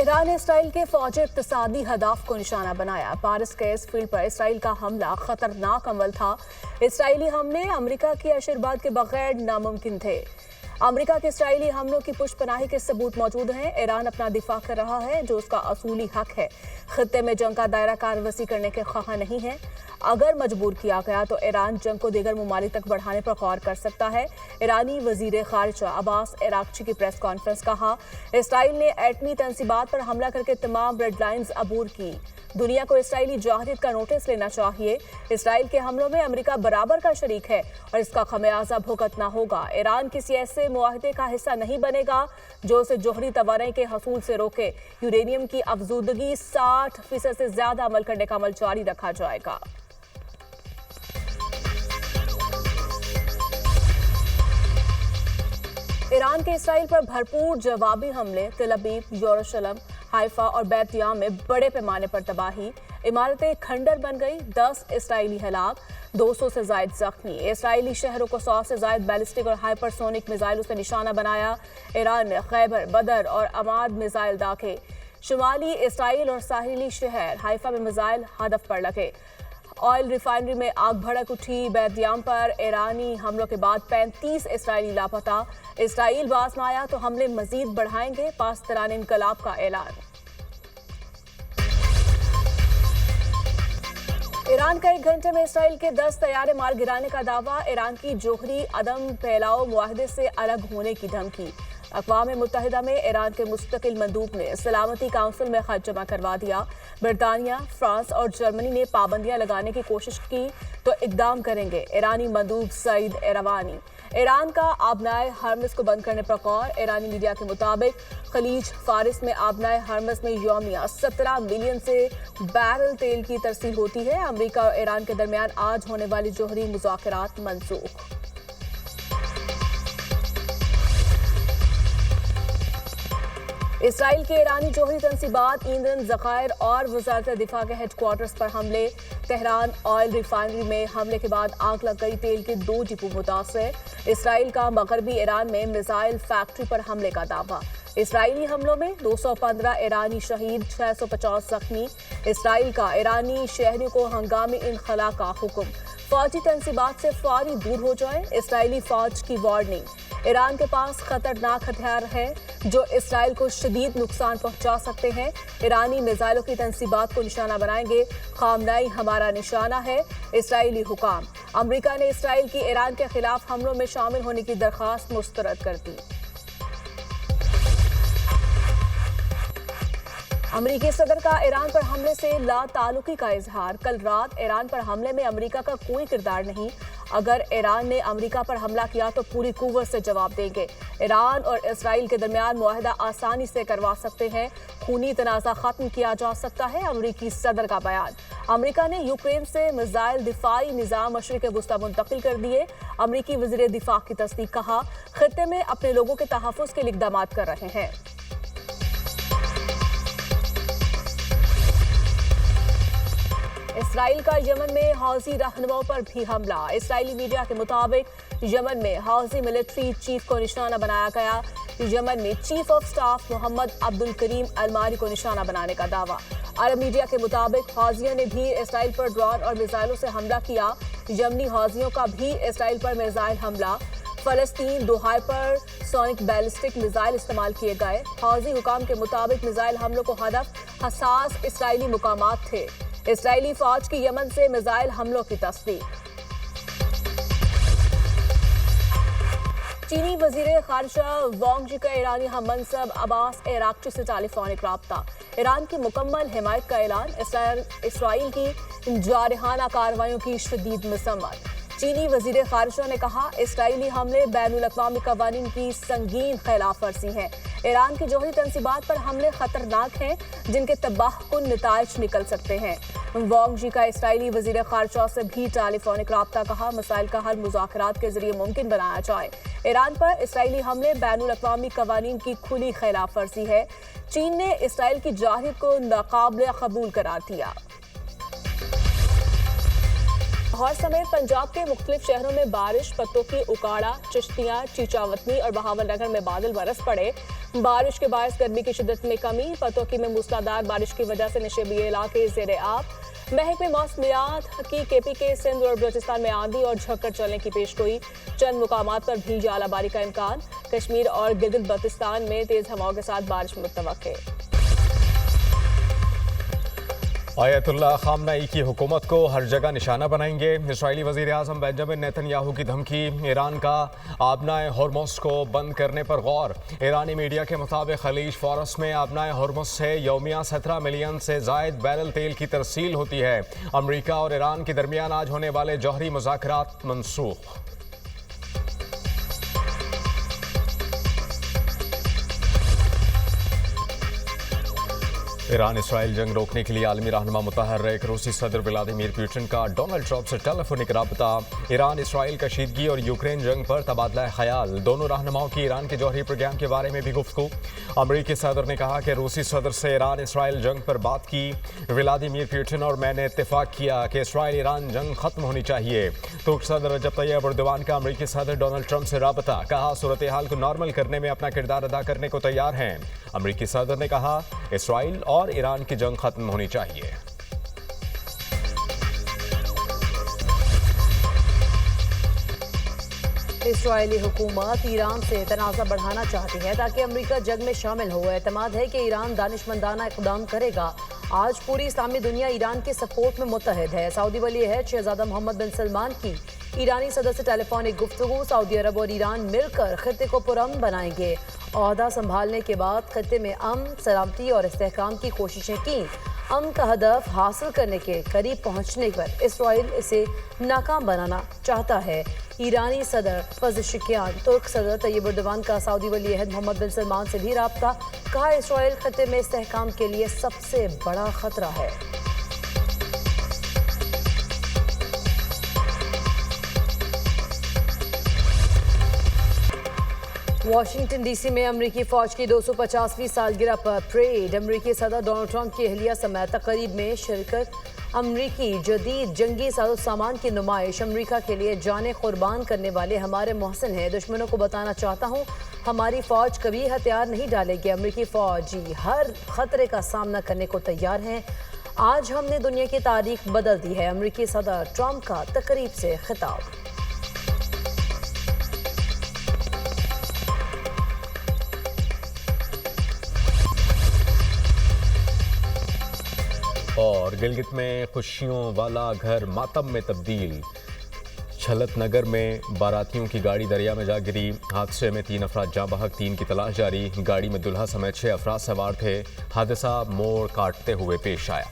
Iran ने Israel के फौजी इक्तिसादी हदाफ को निशाना बनाया। पारिस के इस फील्ड पर इसराइल का हमला खतरनाक अमल था। इसराइली हमले अमेरिका के आशीर्वाद के बगैर नामुमकिन थे। अमेरिका के इसराइली हमलों की पुष्पनाही के सबूत मौजूद हैं। ईरान अपना दिफा कर रहा है, जो उसका असूली हक है। खित्ते में जंग का दायरा कार वसी करने के ख्वाह नहीं है। अगर मजबूर किया गया तो ईरान जंग को दीगर ममालिक तक बढ़ाने पर गौर कर सकता है। ईरानी वजीर खारिजा अब्बास अराक्ची की प्रेस कॉन्फ्रेंस कहा, इसराइल ने एटमी तंसीबात पर हमला करके तमाम रेड लाइन्स अबूर की। दुनिया को इसराइली जाहिरियत का नोटिस लेना चाहिए। इसराइल के हमलों में अमेरिका बराबर का शरीक है और इसका खमियाजा भुगतना होगा। ईरान किसी ऐसे मुआहदे का हिस्सा नहीं बनेगा जो उसे जोहरी तवानाई के हसूल से रोके। यूरेनियम की अफजूदगी 60% से ज्यादा अमल करने का अमल जारी रखा जाएगा। ईरान के इसराइल पर भरपूर जवाबी हमले। तेल अवीव, यरूशलेम, हाइफा और बैत-याम में बड़े पैमाने पर तबाही। इमारतें खंडर बन गई, 10 इसराइली हलाक, 200 से ज्यादा जख्मी। इसराइली शहरों को 100 से ज्यादा बैलिस्टिक और हाइपरसोनिक मिसाइलों से निशाना बनाया। ईरान ने खैबर, बदर और अमाद मिसाइल दागे। शुमाली इसराइल और साहिली शहर हाइफा में मिसाइल हदफ पर लगे। ऑयल रिफाइनरी में आग भड़क उठी। बैत-याम पर ईरानी हमलों के बाद 35 इसराइली लापता। इसराइल बाज में आया तो हमले मजीद बढ़ाएंगे। पासदारान इनकलाब का ऐलान। ईरान का 1 घंटे में इसराइल के 10 तैयारे मार गिराने का दावा। ईरान की जोहरी अदम फैलाओ मुआहदे से अलग होने की धमकी। अक़वाम मुत्तहिदा में ईरान के मुस्तकिल मंदूब ने सलामती काउंसिल में खत जमा करवा दिया। बरतानिया, फ्रांस और जर्मनी ने पाबंदियां लगाने की कोशिश की तो इक़दाम करेंगे। ईरानी मंदूब सईद एरवानी। ईरान का आबनाए हर्मस को बंद करने पर गौर। ईरानी मीडिया के मुताबिक खलीज फारिस में आबनाए हर्मस में यौमिया 17 मिलियन से बैरल तेल की तरसील होती है। अमेरिका और ईरान के दरमियान आज होने वाली जोहरी मुज़ाकरात मनसूख। इसराइल के ईरानी जोहरी तंसीबात, ईंधन ज़खायर और वज़ारत दिफा के हेडक्वार्टर्स पर हमले। तेहरान ऑयल रिफाइनरी में हमले के बाद आग लग गई। तेल के 2 डिपो मुतासर। इसराइल का मगरबी ईरान में मिसाइल फैक्ट्री पर हमले का दावा। इसराइली हमलों में 215 ईरानी शहीद, 650 जख्मी। इसराइल का ईरानी शहरियों को हंगामी इनखला का हुक्म। फौजी तंसीबात से फौरी दूर हो जाएं। इसराइली फौज की वार्निंग। ईरान के पास खतरनाक हथियार है जो इसराइल को शदीद नुकसान पहुंचा सकते हैं। ईरानी मिसाइलों की तंसीबात को निशाना बनाएंगे। खामनाई हमारा निशाना है। इसराइली हुकाम। अमेरिका ने इसराइल की ईरान के खिलाफ हमलों में शामिल होने की दरख्वास्त मुस्तरद कर दी। अमेरिकी सदर का ईरान पर हमले से लाताल्लुकी का इजहार। कल रात ईरान पर हमले में अमेरिका का कोई किरदार नहीं। अगर ईरान ने अमेरिका पर हमला किया तो पूरी कुव्वत से जवाब देंगे। ईरान और इसराइल के दरमियान मुआहदा आसानी से करवा सकते हैं। खूनी तनाज़ा खत्म किया जा सकता है। अमेरिकी सदर का बयान। अमेरिका ने यूक्रेन से मिसाइल दिफाई निज़ाम मशरिक़ वुस्ता मुंतकिल कर दिए। अमेरिकी वज़ीर दिफा की तस्दीक। कहा, खित्ते में अपने लोगों के तहफ़्फ़ुज़ के लिए इक़दाम कर रहे हैं। इसराइल का यमन में हौज़ी रहनुमाओं पर भी हमला। इसराइली मीडिया के मुताबिक यमन में हौज़ी मिलिट्री चीफ को निशाना बनाया गया। यमन में chief of staff Mohammed Abdul Karim अलमारी को निशाना बनाने का दावा। अरब मीडिया के मुताबिक हौज़ियों ने भी इसराइल पर ड्रोन और मिसाइलों से हमला किया। यमनी हौज़ियों का भी इसराइल पर मिसाइल हमला। फ़लस्तीन 2 हाइपरसोनिक बैलिस्टिक मिसाइल इस्तेमाल किए गए। हौज़ी हुकाम के मुताबिक मिसाइल हमलों को हदफ हसास इसराइली मुकामात थे। इसराइली फौज की यमन से मिसाइल हमलों की तस्दीक। चीनी वजीर खारिजा वांग यी का ईरानी हम मनसब अब्बास अराक्ची से टेलीफोनिक राब्ता। ईरान की मुकम्मल हिमायत का ऐलान। इसराइल की जारहाना कार्रवाइयों की शदीद मसम्मत। चीनी वजीर खारिजा ने कहा, इसराइली हमले बैनुल अक़वामी क़वानीन की संगीन खिलाफ वर्जी हैं। ईरान की जोहरी तंसीबात पर हमले खतरनाक हैं जिनके तबाहकुन नताइज निकल सकते हैं। वांग यी का इसराइली वजीर खारिजा से भी टेलीफोनिक राब्ता। कहा, मसाइल का हल मुज़ाकरात के जरिए मुमकिन बनाया जाए। ईरान पर इसराइली हमले बैनुल अक़वामी क़वानीन की खुली खिलाफ वर्जी है। चीन ने इसराइल की जाहिर को नाकाबिल कबूल करार दिया। लाहौर समेत पंजाब के मुख्तलिफ शहरों में बारिश, पत्तों की उकाड़ा, चिश्तियां, चीचावतनी और बहावलनगर में बादल बरस पड़े। बारिश के बायस गर्मी की शिद्दत में कमी, पतोकी में मूसलाधार बारिश की वजह से नशेबी इलाके ज़ेरे आब। महकमे मौसमियात की KPK सिंध और बलूचिस्तान में आंधी और झक्कड़ चलने की पेशगोई, चंद मुकामात पर भीज आलाबारी का इम्कान। कश्मीर और गिलगित बल्तिस्तान में तेज हवाओं के साथ बारिश मुतवक्के। आयतुल्लाह खामनाई की हुकूमत को हर जगह निशाना बनाएंगे। इस्राईली वज़ीर आज़म बेंजामिन नेतन्याहू की धमकी, ईरान का आबनाए होर्मुज़ को बंद करने पर गौर। ईरानी मीडिया के मुताबिक खलीज फ़ारस में आबनाए होर्मुज़ से यौमिया 17 मिलियन से ज़ायद बैरल तेल की तरसील होती है। अमरीका और ईरान के दरमियान आज होने वाले जौहरी मुज़ाकरात मनसूख। ईरान इसराइल जंग रोकने के लिए आलमी रहनुमा मुतहर्रिक। रूसी सदर व्लादिमीर पुतिन का डोनाल्ड ट्रंप से टेलीफोनिक राबता। ईरान इसराइल कशीदगी और यूक्रेन जंग पर तबादला ख्याल। दोनों रहनुमाओं की ईरान के जौहरी प्रोग्राम के बारे में भी गुफ्तगू। अमरीकी सदर ने कहा कि रूसी सदर से ईरान इसराइल जंग पर बात की। व्लादिमीर पुतिन और मैंने इत्तेफाक किया कि इसराइल ईरान जंग खत्म होनी चाहिए। तुर्क सदर रजब तैयब एर्दोगान का अमरीकी सदर डोनाल्ड ट्रंप से राबता। कहा सूरत हाल को नॉर्मल करने में अपना किरदार अदा करने को तैयार हैं। अमरीकी सदर ने कहा इसराइल और ईरान की जंग खत्म होनी चाहिए। इसराइली हुकूमत ईरान से तनाज़ा बढ़ाना चाहती है ताकि अमरीका जंग में शामिल हो। एतमाद है कि ईरान दानिशमंदाना इक़दाम करेगा। आज पूरी इस्लामी दुनिया ईरान के सपोर्ट में मुत्तहिद है। सऊदी वली अहद शहजादा मोहम्मद बिन सलमान की ईरानी सदर से टेलीफोनिक गुफ्तगू। सऊदी अरब और ईरान मिलकर खित्ते को पुरअमन बनाएंगे। ओहदा संभालने के बाद खित्ते में अमन, सलामती और इस्तेहकाम की कोशिशें की। अमन का हदफ हासिल करने के करीब पहुंचने पर इसराइल इसे नाकाम बनाना चाहता है। ईरानी सदर पज़ेश्कियान, तुर्क सदर तैयब एर्दोगान का सऊदी वली अहद मोहम्मद बिन सलमान से भी राब्ता। कहा इसराइल खित्ते में इस्तेहकाम के लिए सबसे बड़ा खतरा है। वाशिंगटन DC में अमरीकी फौज की 250वीं सालगिरह पर परेड। अमरीकी सदर डोनाल्ड ट्रंप की अहलिया समेत तकरीब में शिरकत। अमरीकी जदीद जंगी साजो सामान की नुमाइश। अमरीका के लिए जाने कुर्बान करने वाले हमारे मोहसिन हैं। दुश्मनों को बताना चाहता हूँ हमारी फौज कभी हथियार नहीं डालेगी। अमरीकी फौजी हर खतरे का सामना करने को तैयार हैं। आज हमने दुनिया की तारीख बदल दी है। अमरीकी सदर ट्रंप का तकरीब से खिताब। और गिलगित में खुशियों वाला घर मातम में तब्दील। छलत नगर में बारातियों की गाड़ी दरिया में जा गिरी। हादसे में 3 अफराद जाँ बहक, 3 की तलाश जारी। गाड़ी में दुल्हा समेत 6 अफराद सवार थे। हादसा मोड़ काटते हुए पेश आया।